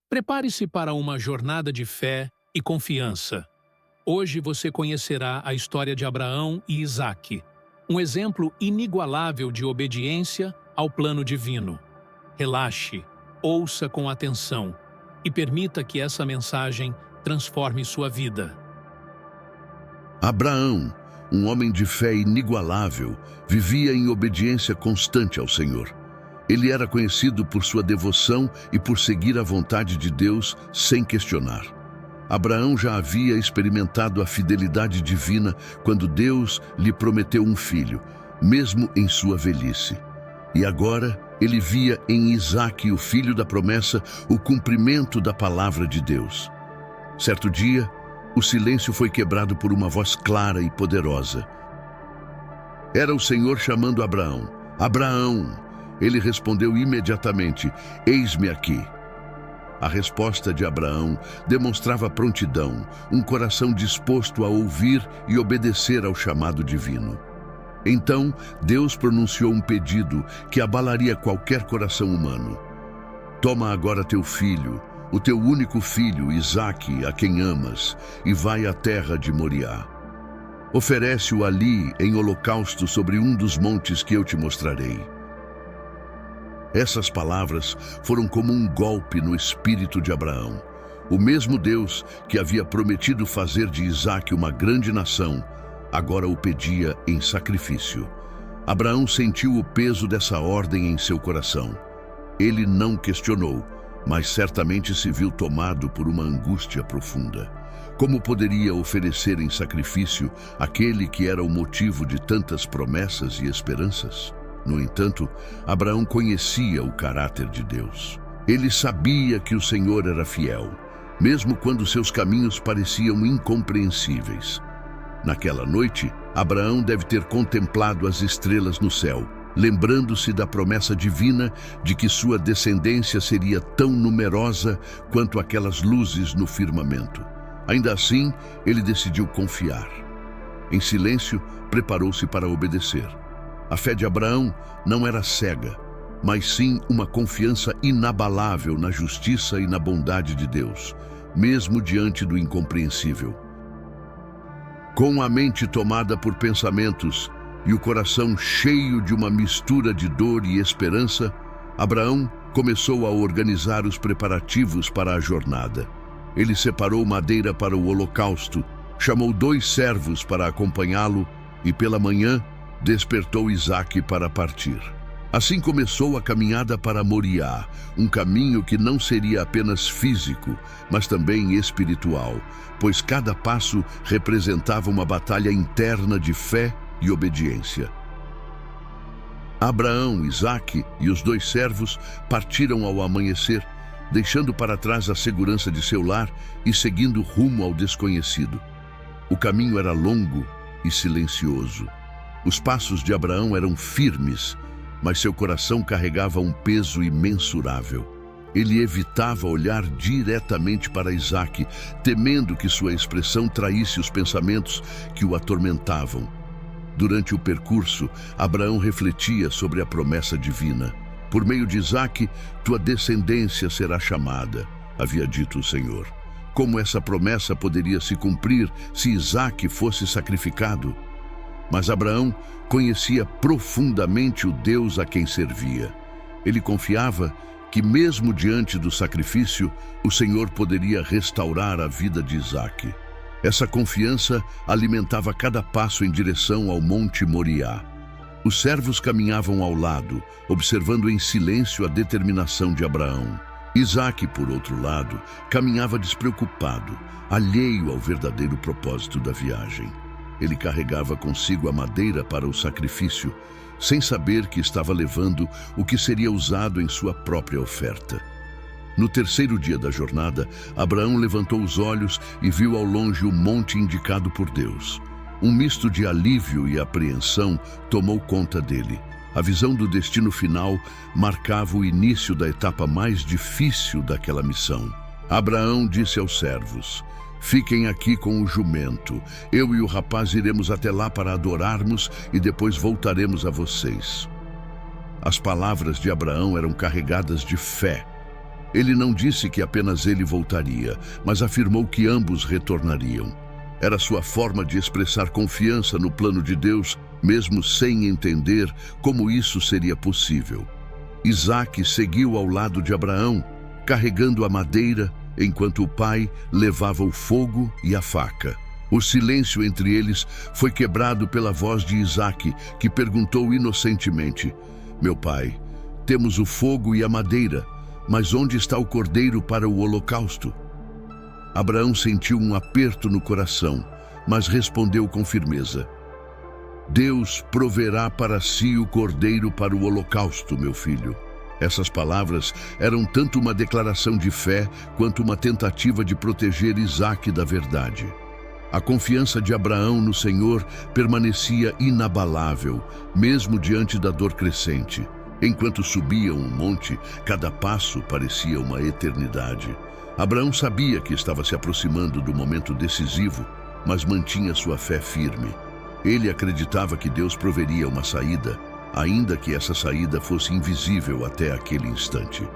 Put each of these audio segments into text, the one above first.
Prepare-se para uma jornada de fé e confiança. Hoje você conhecerá a história de Abraão e Isaque, um exemplo inigualável de obediência ao plano divino. Relaxe, ouça com atenção e permita que essa mensagem transforme sua vida. Abraão, um homem de fé inigualável, vivia em obediência constante ao Senhor. Ele era conhecido por sua devoção e por seguir a vontade de Deus sem questionar. Abraão já havia experimentado a fidelidade divina quando Deus lhe prometeu um filho, mesmo em sua velhice. E agora ele via em Isaque, o filho da promessa, o cumprimento da palavra de Deus. Certo dia, o silêncio foi quebrado por uma voz clara e poderosa. Era o Senhor chamando Abraão. Abraão! Ele respondeu imediatamente: eis-me aqui. A resposta de Abraão demonstrava prontidão, um coração disposto a ouvir e obedecer ao chamado divino. Então, Deus pronunciou um pedido que abalaria qualquer coração humano. Toma agora teu filho, o teu único filho, Isaque, a quem amas, e vai à terra de Moriá. Oferece-o ali em holocausto sobre um dos montes que eu te mostrarei. Essas palavras foram como um golpe no espírito de Abraão. O mesmo Deus que havia prometido fazer de Isaque uma grande nação, agora o pedia em sacrifício. Abraão sentiu o peso dessa ordem em seu coração. Ele não questionou, mas certamente se viu tomado por uma angústia profunda. Como poderia oferecer em sacrifício aquele que era o motivo de tantas promessas e esperanças? No entanto, Abraão conhecia o caráter de Deus. Ele sabia que o Senhor era fiel, mesmo quando seus caminhos pareciam incompreensíveis. Naquela noite, Abraão deve ter contemplado as estrelas no céu, lembrando-se da promessa divina de que sua descendência seria tão numerosa quanto aquelas luzes no firmamento. Ainda assim, ele decidiu confiar. Em silêncio, preparou-se para obedecer. A fé de Abraão não era cega, mas sim uma confiança inabalável na justiça e na bondade de Deus, mesmo diante do incompreensível. Com a mente tomada por pensamentos e o coração cheio de uma mistura de dor e esperança, Abraão começou a organizar os preparativos para a jornada. Ele separou madeira para o holocausto, chamou 2 servos para acompanhá-lo e, pela manhã, despertou Isaque para partir. Assim começou a caminhada para Moriá, um caminho que não seria apenas físico, mas também espiritual, pois cada passo representava uma batalha interna de fé e obediência. Abraão, Isaque e os 2 servos partiram ao amanhecer, deixando para trás a segurança de seu lar e seguindo rumo ao desconhecido. O caminho era longo e silencioso. Os passos de Abraão eram firmes, mas seu coração carregava um peso imensurável. Ele evitava olhar diretamente para Isaque, temendo que sua expressão traísse os pensamentos que o atormentavam. Durante o percurso, Abraão refletia sobre a promessa divina. Por meio de Isaque, tua descendência será chamada, havia dito o Senhor. Como essa promessa poderia se cumprir se Isaque fosse sacrificado? Mas Abraão conhecia profundamente o Deus a quem servia. Ele confiava que, mesmo diante do sacrifício, o Senhor poderia restaurar a vida de Isaque. Essa confiança alimentava cada passo em direção ao Monte Moriá. Os servos caminhavam ao lado, observando em silêncio a determinação de Abraão. Isaque, por outro lado, caminhava despreocupado, alheio ao verdadeiro propósito da viagem. Ele carregava consigo a madeira para o sacrifício, sem saber que estava levando o que seria usado em sua própria oferta. No 3º dia da jornada, Abraão levantou os olhos e viu ao longe o monte indicado por Deus. Um misto de alívio e apreensão tomou conta dele. A visão do destino final marcava o início da etapa mais difícil daquela missão. Abraão disse aos servos: fiquem aqui com o jumento. Eu e o rapaz iremos até lá para adorarmos e depois voltaremos a vocês. As palavras de Abraão eram carregadas de fé. Ele não disse que apenas ele voltaria, mas afirmou que ambos retornariam. Era sua forma de expressar confiança no plano de Deus, mesmo sem entender como isso seria possível. Isaque seguiu ao lado de Abraão, carregando a madeira, enquanto o pai levava o fogo e a faca. O silêncio entre eles foi quebrado pela voz de Isaque, que perguntou inocentemente: "Meu pai, temos o fogo e a madeira, mas onde está o cordeiro para o holocausto?" Abraão sentiu um aperto no coração, mas respondeu com firmeza: "Deus proverá para si o cordeiro para o holocausto, meu filho." Essas palavras eram tanto uma declaração de fé quanto uma tentativa de proteger Isaque da verdade. A confiança de Abraão no Senhor permanecia inabalável, mesmo diante da dor crescente. Enquanto subiam um monte, cada passo parecia uma eternidade. Abraão sabia que estava se aproximando do momento decisivo, mas mantinha sua fé firme. Ele acreditava que Deus proveria uma saída, ainda que essa saída fosse invisível até aquele instante.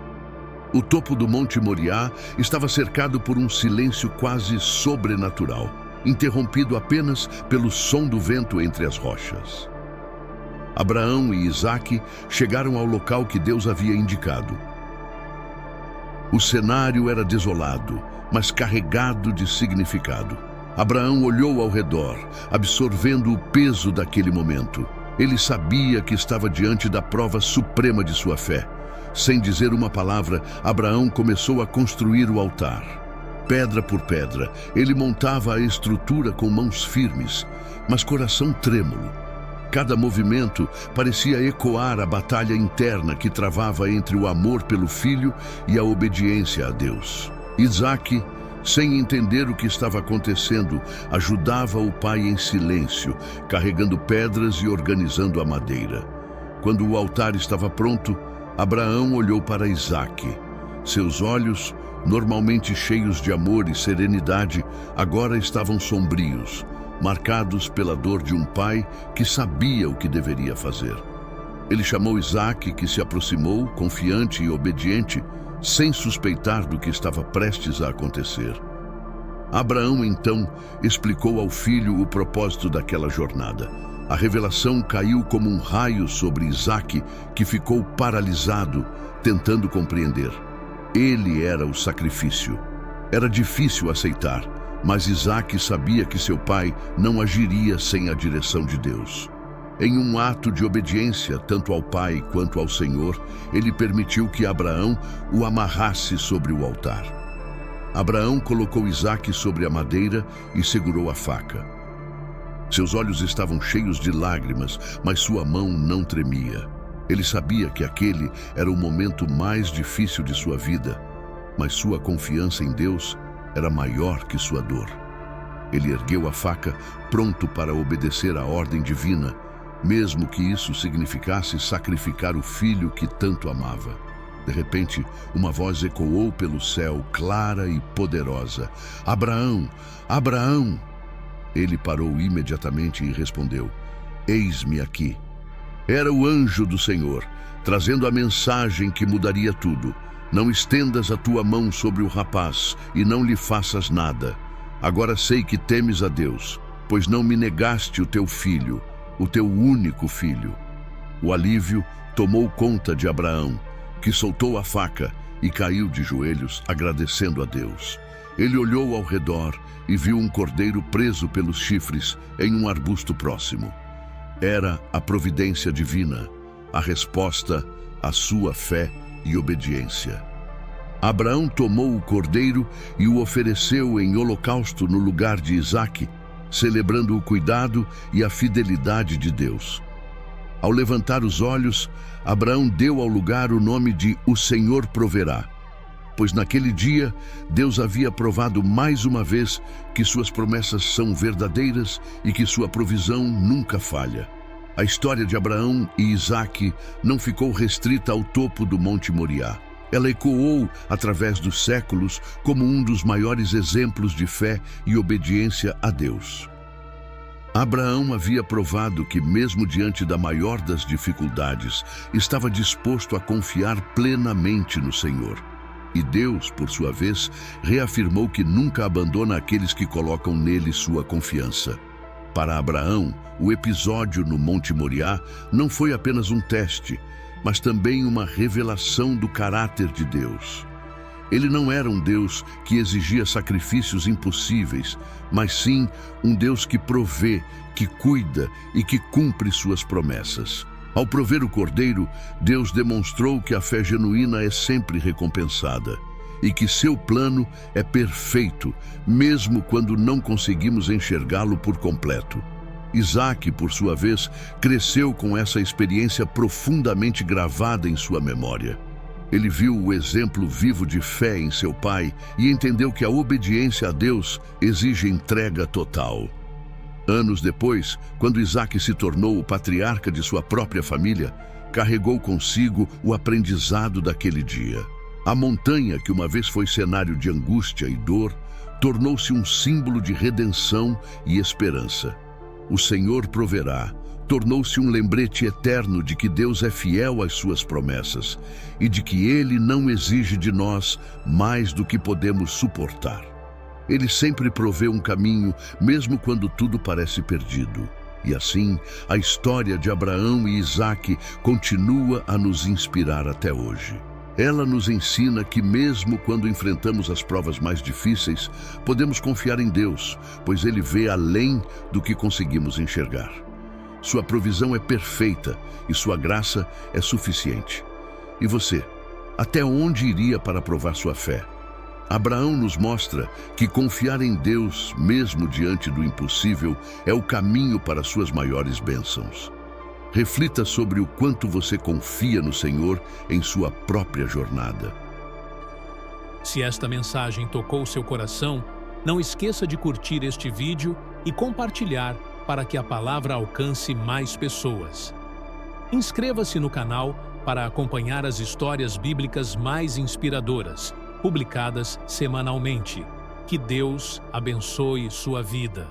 O topo do Monte Moriá estava cercado por um silêncio quase sobrenatural, interrompido apenas pelo som do vento entre as rochas. Abraão e Isaque chegaram ao local que Deus havia indicado. O cenário era desolado, mas carregado de significado. Abraão olhou ao redor, absorvendo o peso daquele momento. Ele sabia que estava diante da prova suprema de sua fé. Sem dizer uma palavra, Abraão começou a construir o altar. Pedra por pedra, ele montava a estrutura com mãos firmes, mas coração trêmulo. Cada movimento parecia ecoar a batalha interna que travava entre o amor pelo filho e a obediência a Deus. Isaque, sem entender o que estava acontecendo, ajudava o pai em silêncio, carregando pedras e organizando a madeira. Quando o altar estava pronto, Abraão olhou para Isaque. Seus olhos, normalmente cheios de amor e serenidade, agora estavam sombrios, marcados pela dor de um pai que sabia o que deveria fazer. Ele chamou Isaque, que se aproximou, confiante e obediente, sem suspeitar do que estava prestes a acontecer. Abraão, então, explicou ao filho o propósito daquela jornada. A revelação caiu como um raio sobre Isaque, que ficou paralisado, tentando compreender. Ele era o sacrifício. Era difícil aceitar, mas Isaque sabia que seu pai não agiria sem a direção de Deus. Em um ato de obediência, tanto ao pai quanto ao Senhor, ele permitiu que Abraão o amarrasse sobre o altar. Abraão colocou Isaque sobre a madeira e segurou a faca. Seus olhos estavam cheios de lágrimas, mas sua mão não tremia. Ele sabia que aquele era o momento mais difícil de sua vida, mas sua confiança em Deus era maior que sua dor. Ele ergueu a faca, pronto para obedecer à ordem divina, mesmo que isso significasse sacrificar o filho que tanto amava. De repente, uma voz ecoou pelo céu, clara e poderosa: "Abraão! Abraão!" Ele parou imediatamente e respondeu: "Eis-me aqui." Era o anjo do Senhor, trazendo a mensagem que mudaria tudo. "Não estendas a tua mão sobre o rapaz e não lhe faças nada. Agora sei que temes a Deus, pois não me negaste o teu filho, o teu único filho." O alívio tomou conta de Abraão, que soltou a faca e caiu de joelhos, agradecendo a Deus. Ele olhou ao redor e viu um cordeiro preso pelos chifres em um arbusto próximo. Era a providência divina, a resposta à sua fé e obediência. Abraão tomou o cordeiro e o ofereceu em holocausto no lugar de Isaque, celebrando o cuidado e a fidelidade de Deus. Ao levantar os olhos, Abraão deu ao lugar o nome de "O Senhor Proverá", pois naquele dia Deus havia provado mais uma vez que suas promessas são verdadeiras e que sua provisão nunca falha. A história de Abraão e Isaque não ficou restrita ao topo do Monte Moriá. Ela ecoou através dos séculos como um dos maiores exemplos de fé e obediência a Deus. Abraão havia provado que, mesmo diante da maior das dificuldades, estava disposto a confiar plenamente no Senhor. E Deus, por sua vez, reafirmou que nunca abandona aqueles que colocam nele sua confiança. Para Abraão, o episódio no Monte Moriá não foi apenas um teste, mas também uma revelação do caráter de Deus. Ele não era um Deus que exigia sacrifícios impossíveis, mas sim um Deus que provê, que cuida e que cumpre suas promessas. Ao prover o cordeiro, Deus demonstrou que a fé genuína é sempre recompensada e que seu plano é perfeito, mesmo quando não conseguimos enxergá-lo por completo. Isaque, por sua vez, cresceu com essa experiência profundamente gravada em sua memória. Ele viu o exemplo vivo de fé em seu pai e entendeu que a obediência a Deus exige entrega total. Anos depois, quando Isaque se tornou o patriarca de sua própria família, carregou consigo o aprendizado daquele dia. A montanha, que uma vez foi cenário de angústia e dor, tornou-se um símbolo de redenção e esperança. O Senhor proverá tornou-se um lembrete eterno de que Deus é fiel às suas promessas e de que Ele não exige de nós mais do que podemos suportar. Ele sempre provê um caminho, mesmo quando tudo parece perdido. E assim, a história de Abraão e Isaque continua a nos inspirar até hoje. Ela nos ensina que mesmo quando enfrentamos as provas mais difíceis, podemos confiar em Deus, pois Ele vê além do que conseguimos enxergar. Sua provisão é perfeita e sua graça é suficiente. E você, até onde iria para provar sua fé? Abraão nos mostra que confiar em Deus, mesmo diante do impossível, é o caminho para suas maiores bênçãos. Reflita sobre o quanto você confia no Senhor em sua própria jornada. Se esta mensagem tocou seu coração, não esqueça de curtir este vídeo e compartilhar para que a palavra alcance mais pessoas. Inscreva-se no canal para acompanhar as histórias bíblicas mais inspiradoras, publicadas semanalmente. Que Deus abençoe sua vida.